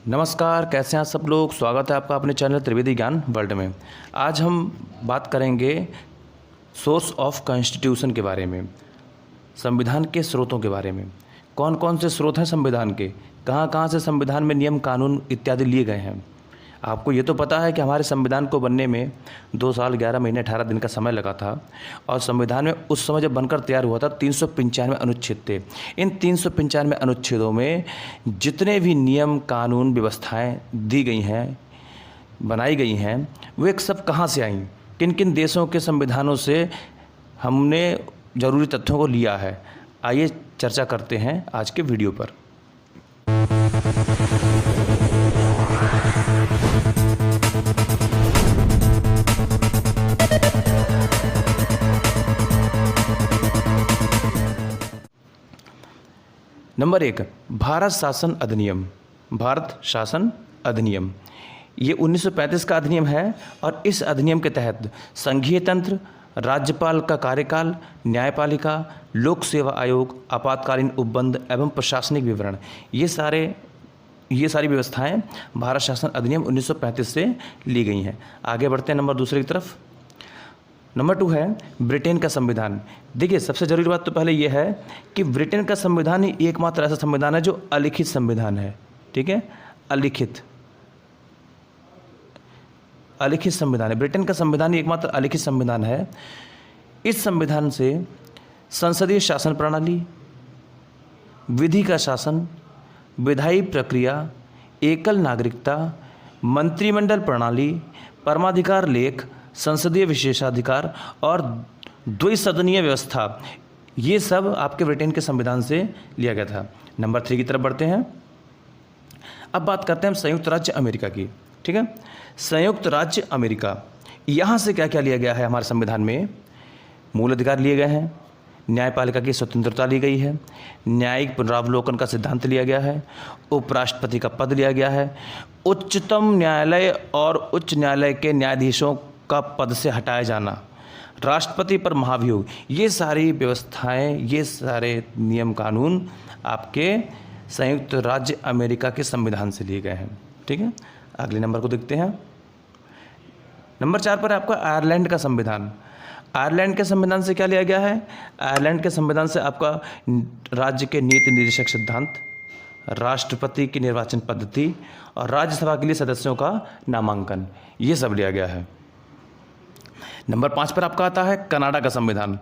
नमस्कार, कैसे हैं आप सब लोग। स्वागत है आपका अपने चैनल त्रिवेदी ज्ञान वर्ल्ड में। आज हम बात करेंगे सोर्स ऑफ कॉन्स्टिट्यूशन के बारे में, संविधान के स्रोतों के बारे में। कौन कौन से स्रोत हैं संविधान के, कहाँ कहाँ से संविधान में नियम कानून इत्यादि लिए गए हैं। आपको ये तो पता है कि हमारे संविधान को बनने में 2 साल 11 महीने 18 दिन का समय लगा था और संविधान में उस समय जब बनकर तैयार हुआ था 395 अनुच्छेद थे। इन 395 अनुच्छेदों में जितने भी नियम कानून व्यवस्थाएं दी गई हैं, बनाई गई हैं, वे सब कहाँ से आईं, किन किन देशों के संविधानों से हमने ज़रूरी तथ्यों को लिया है। आइए चर्चा करते हैं आज के वीडियो पर। नंबर 1, भारत शासन अधिनियम। भारत शासन अधिनियम ये 1935 का अधिनियम है और इस अधिनियम के तहत संघीय तंत्र, राज्यपाल का कार्यकाल, न्यायपालिका, लोक सेवा आयोग, आपातकालीन उपबंध एवं प्रशासनिक विवरण, ये सारी व्यवस्थाएं भारत शासन अधिनियम 1935 से ली गई हैं। आगे बढ़ते हैं नंबर दूसरे की तरफ। नंबर 2 है ब्रिटेन का संविधान। देखिए, सबसे जरूरी बात तो पहले यह है कि ब्रिटेन का संविधान ही एकमात्र ऐसा संविधान है जो अलिखित संविधान है। ठीक है, अलिखित संविधान है। ब्रिटेन का संविधान ही एकमात्र अलिखित संविधान है। इस संविधान से संसदीय शासन प्रणाली, विधि का शासन, विधायी प्रक्रिया, एकल नागरिकता, मंत्रिमंडल प्रणाली, परमाधिकार लेख, संसदीय विशेषाधिकार और द्विसदनीय व्यवस्था, ये सब आपके ब्रिटेन के संविधान से लिया गया था। नंबर 3 की तरफ बढ़ते हैं। अब बात करते हैं हम संयुक्त राज्य अमेरिका की। ठीक है, संयुक्त राज्य अमेरिका, यहाँ से क्या क्या लिया गया है हमारे संविधान में। मूल अधिकार लिए गए हैं, न्यायपालिका की स्वतंत्रता ली गई है, न्यायिक पुनरावलोकन का सिद्धांत लिया गया है, उपराष्ट्रपति का पद लिया गया है, उच्चतम न्यायालय और उच्च न्यायालय के न्यायाधीशों का पद से हटाया जाना, राष्ट्रपति पर महाभियोग, ये सारी व्यवस्थाएं, ये सारे नियम कानून आपके संयुक्त राज्य अमेरिका के संविधान से लिए गए हैं। ठीक है, अगले नंबर को देखते हैं। नंबर 4 पर आपका आयरलैंड का संविधान। आयरलैंड के संविधान से क्या लिया गया है। आयरलैंड के संविधान से आपका राज्य के नीति निर्देशक सिद्धांत, राष्ट्रपति की निर्वाचन पद्धति और राज्यसभा के लिए सदस्यों का नामांकन, ये सब लिया गया है। नंबर 5 पर आपका आता है कनाडा का संविधान।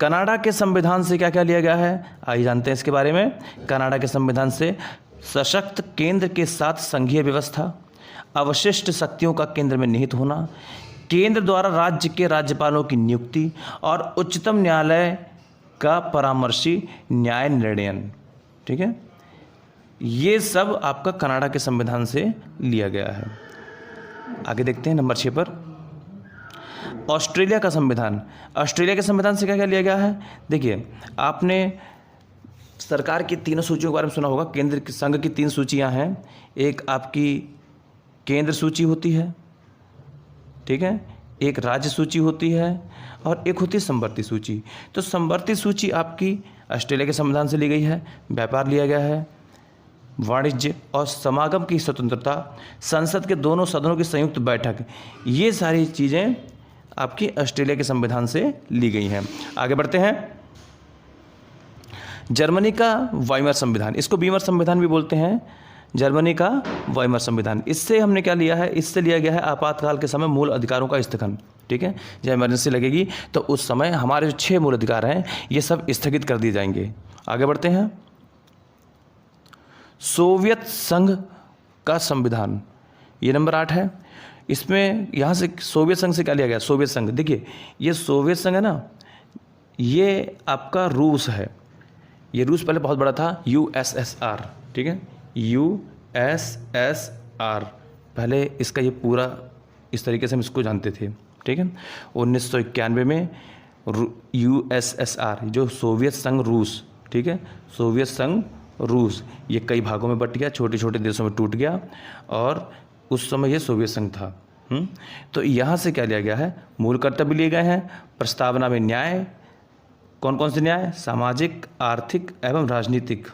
कनाडा के संविधान से क्या क्या लिया गया है, आइए जानते हैं इसके बारे में। कनाडा के संविधान से सशक्त केंद्र के साथ संघीय व्यवस्था, अवशिष्ट शक्तियों का केंद्र में निहित होना, केंद्र द्वारा राज्य के राज्यपालों की नियुक्ति और उच्चतम न्यायालय का परामर्शी न्याय निर्णयन। ठीक है, ये सब आपका कनाडा के संविधान से लिया गया है। आगे देखते हैं नंबर 6 पर ऑस्ट्रेलिया का संविधान। ऑस्ट्रेलिया के संविधान से क्या क्या लिया गया है। देखिए, आपने सरकार की तीनों सूचियों के बारे में सुना होगा। केंद्र संघ की 3 सूचियां हैं। एक आपकी केंद्र सूची होती है, ठीक है, एक राज्य सूची होती है और एक होती है संवर्ती सूची। तो संवर्ती सूची आपकी ऑस्ट्रेलिया के संविधान से ली गई है। व्यापार लिया गया है, वाणिज्य और समागम की स्वतंत्रता, संसद के दोनों सदनों की संयुक्त बैठक, ये सारी चीज़ें आपकी ऑस्ट्रेलिया के संविधान से ली गई हैं। आगे बढ़ते हैं। जर्मनी का वाइमर संविधान, इसको बीमर संविधान भी बोलते हैं। जर्मनी का वाइमर संविधान, इससे हमने क्या लिया है, इससे लिया गया है आपातकाल के समय मूल अधिकारों का स्थगन। ठीक है, जब इमरजेंसी लगेगी तो उस समय हमारे जो 6 मूल अधिकार हैं ये सब स्थगित कर दिए जाएंगे। आगे बढ़ते हैं। सोवियत संघ का संविधान, ये नंबर 8 है। इसमें यहाँ से सोवियत संघ से क्या लिया गया। सोवियत संघ, देखिए ये सोवियत संघ है ना, ये आपका रूस है। ये रूस पहले बहुत बड़ा था, USSR। ठीक है, USSR पहले इसका ये पूरा इस तरीके से हम इसको जानते थे। ठीक है, 1991 में USSR जो सोवियत संघ रूस, ठीक है, सोवियत संघ रूस, ये कई भागों में बट गया, छोटे छोटे देशों में टूट गया और उस समय ये सोवियत संघ था। तो यहाँ से क्या लिया गया है, मूल कर्तव्य लिए गए हैं। प्रस्तावना में न्याय, कौन कौन से न्याय, सामाजिक, आर्थिक एवं राजनीतिक,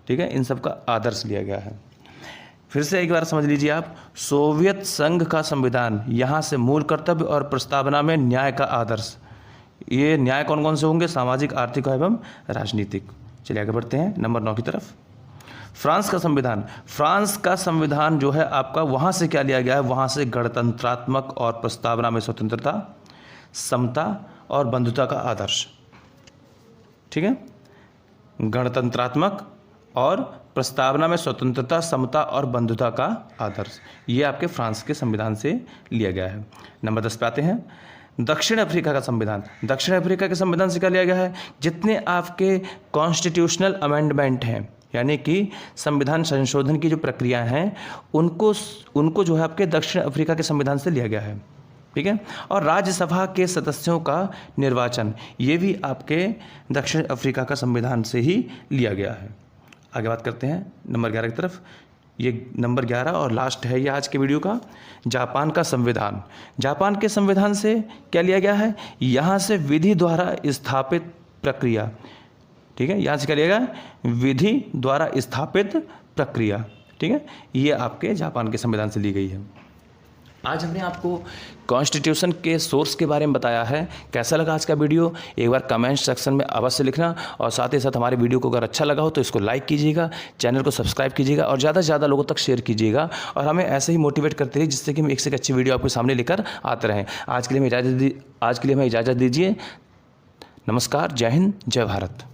ठीक है, इन सब का आदर्श लिया गया है। फिर से एक बार समझ लीजिए आप, सोवियत संघ का संविधान, यहाँ से मूल कर्तव्य और प्रस्तावना में न्याय का आदर्श। ये न्याय कौन कौन से होंगे? सामाजिक, आर्थिक एवं राजनीतिक। चलिए आगे बढ़ते हैं नंबर 9 की तरफ। फ्रांस का संविधान, फ्रांस का संविधान जो है आपका, वहाँ से क्या लिया गया है? वहाँ से गणतंत्रात्मक और प्रस्तावना में स्वतंत्रता, समता और बंधुता का आदर्श। ठीक है, गणतंत्रात्मक और प्रस्तावना में स्वतंत्रता, समता और बंधुता का आदर्श, ये आपके फ्रांस के संविधान से लिया गया है। नंबर 10 पे आते हैं। दक्षिण अफ्रीका का संविधान, दक्षिण अफ्रीका के संविधान से क्या लिया गया है? जितने आपके कॉन्स्टिट्यूशनल अमेंडमेंट हैं, यानी कि संविधान संशोधन की जो प्रक्रिया हैं, उनको जो है आपके दक्षिण अफ्रीका के संविधान से लिया गया है। ठीक है, और राज्यसभा के सदस्यों का निर्वाचन, ये भी आपके दक्षिण अफ्रीका का संविधान से ही लिया गया है। आगे बात करते हैं नंबर 11 की तरफ। ये नंबर 11 और लास्ट है ये आज के वीडियो का। जापान का संविधान, जापान के संविधान से क्या लिया गया है? यहाँ से विधि द्वारा स्थापित प्रक्रिया। ठीक है, यहाँ से क्या लिया गया? विधि द्वारा स्थापित प्रक्रिया। ठीक है, ये आपके जापान के संविधान से ली गई है। आज हमने आपको कॉन्स्टिट्यूशन के सोर्स के बारे में बताया है। कैसा लगा आज का वीडियो? एक बार कमेंट सेक्शन में अवश्य लिखना, और साथ ही साथ हमारे वीडियो को अगर अच्छा लगा हो तो इसको लाइक कीजिएगा, चैनल को सब्सक्राइब कीजिएगा और ज़्यादा से ज़्यादा लोगों तक शेयर कीजिएगा, और हमें ऐसे ही मोटिवेट करते रहिए जिससे कि हम एक से एक अच्छी वीडियो आपके सामने लेकर आते रहें। आज के लिए हमें इजाज़त दीजिए। नमस्कार, जय हिंद, जय भारत।